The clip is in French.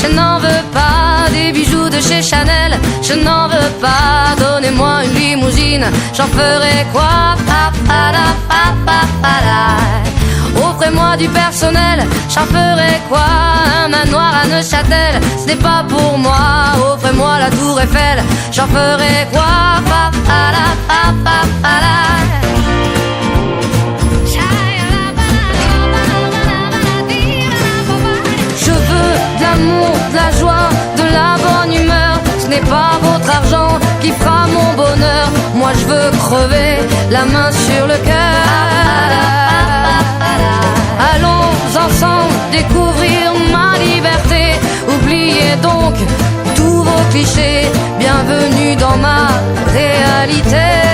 je n'en veux pas des bijoux de chez Chanel, je n'en veux pas. Donnez-moi une limousine, j'en ferai quoi? Offrez-moi du personnel, j'en ferai quoi? Un manoir à Neuchâtel, ce n'est pas pour moi. Offrez-moi la tour Eiffel, j'en ferai quoi? Je veux de l'amour, de la joie, de la bonne humeur. Ce n'est pas votre argent qui fera mon bonheur. Moi je veux crever la main sur le cœur. Allons ensemble découvrir ma liberté. Oubliez donc tous vos clichés. Bienvenue dans ma réalité.